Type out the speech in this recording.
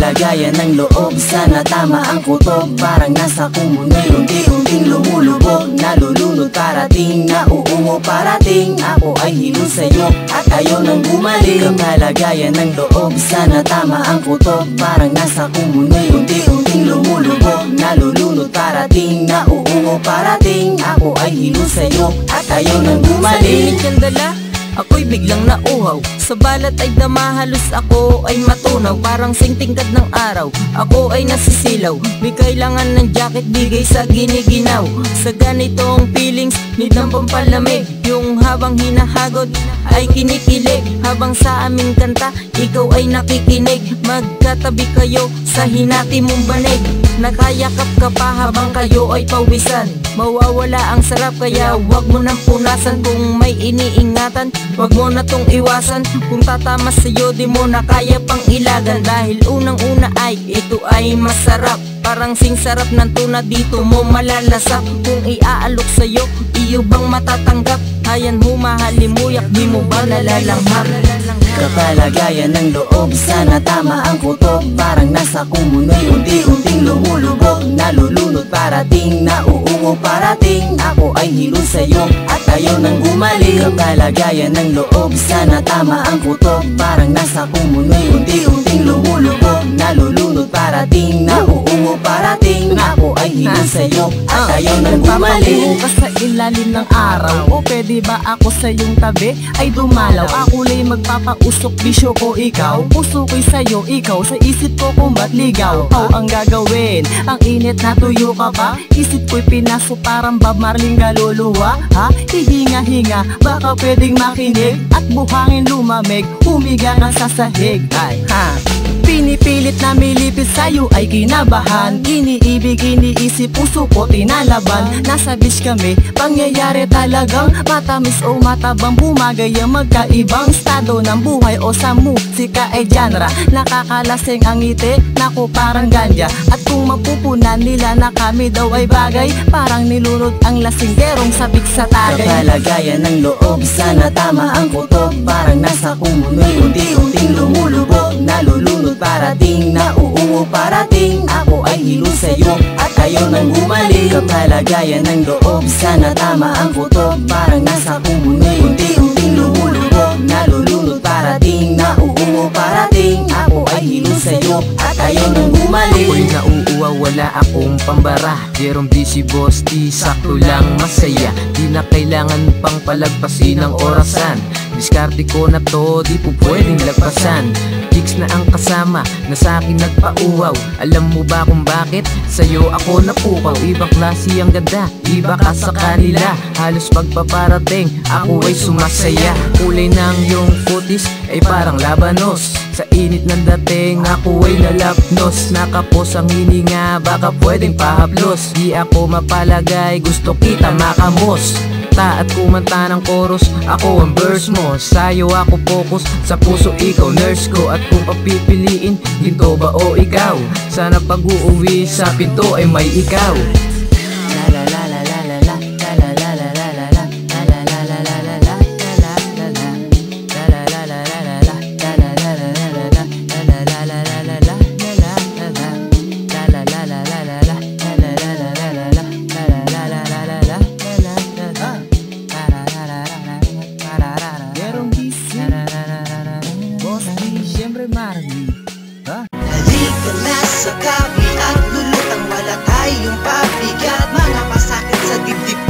kalagayan ng loob, sana tama ang kutob. Parang nasa kumunoy, unti-unting lumulubog. Nalulunod parating, nauungo parating. Ako ay hilo sa'yo at ayaw nang bumalik. Kalagayan ng loob, sana tama ang kutob. Parang nasa kumunoy, unti-unting lumulubog. Nalulunod parating, nauungo parating. Ako ay hilo sa'yo at ayaw nang bumalik. Ako'y biglang nauhaw, sa balat ay damahalos, ako ay matunaw. Parang singtingkad ng araw, ako ay nasisilaw. May kailangan ng jacket, bigay sa giniginaw. Sa ganitong feelings, need ng pampalamig. Yung habang hinahagod ay kinikilig. Habang sa aming kanta, ikaw ay nakikinig. Magkatabi kayo sa hinati mong banig. Nakayakap ka pa habang kayo ay pawisan. Mawawala ang sarap, kaya wag mo nang punasan. Kung may iniingatan, wag mo na tong iwasan. Kung tatama sa'yo, di mo na kaya pang ilagan. Dahil unang-una ay, ito ay masarap. Parang sing sarap ng tuna, dito mo malalasap. Kung iaalok sa'yo, iyo bang matatanggap? Hayan humahalimuyak, di mo ba nalalanghap? Kalagayan ng loob, sana tama ang kutob. Parang nasa kumunoy, unti-unting lumulubog. Nalulunod parating, nauungo parating. Ako ay hilo sa'yo at ayaw nang bumalik. Kalagayan ng loob, sana tama ang kutob. Parang nasa kumunoy, unti-unting lumulubog. Nalulunod parating, nauungo parating. Ako ay hilo sa'yo at ayaw nang bumalik. Ka sa ilalim ng araw, o pwede ba ako sa iyong tabi ay dumalaw? Ako lay magpapausok, bisyo ko ikaw, puso ko'y sa'yo, ikaw sa isip ko kung ba't ligaw. Pau ang gagawin, ang init na tuyo ka ba? Isip ko'y pinasok parang Bob Marling galuluwa. Ha? Hihinga-hinga, baka pwedeng makinig at buhangin lumamig, humiga ka sa sahig. Ay, ha? Pinipilit na milipit sa'yo ay kinabahan. Iniibig, iniisip, puso ko tinalaban. Nasa beach kami, pangyayari talagang matamis o matabang. Bumagay ang magkaibang estado ng buhay o sa musika ay genre. Nakakalasing ang ngiti, naku parang ganja. At kung mapupunan nila na kami daw ay bagay, parang nilunod ang lasinggerong sabik sa tagay. Kalagayan ng loob, sana tama ang kutob. Parang nasa kumunoy, unti-unting lumulubog. Nalulunod parating, nauungo parating. Ako ay hilo sa'yo at ayaw nang bumalik. Kalagayan ng loob, sana tama ang kutob. Parang nasa kumunoy, unti-unting lumulubog. Nalulunod parating, nauungo parating. Ako ay hilo sa'yo at ayaw nang bumalik. Ako'y nauuwa, wala akong pambara. Jerome D. si Boss T, sakto lang masaya. Di na kailangan pang palagpasin ang orasan. Diskarte ko na to, di po pwedeng lagpasan. Chicks na ang kasama, na sa'kin nagpauwaw. Alam mo ba kung bakit? Sa'yo ako napukaw. Ibang klase ang ganda, iba ka sa kanila. Halos pagpaparating, ako ay sumasaya. Kulay ng iyong kutis ay parang labanos. Sa init ng dating, ako ay nalapnos. Nakapos ang hininga, baka pwedeng pahaplos. Di ako mapalagay, gusto kita makamos. At kumanta ng chorus, ako ang verse mo. Sa'yo ako focus, sa puso ikaw nurse ko. At kung papipiliin, ginto ba o ikaw? Sana pag-uuwi sa pinto ay may ikaw. Halika na sa kabi at lulutang wala tayong pabigat. Mga pasakit sa dibdib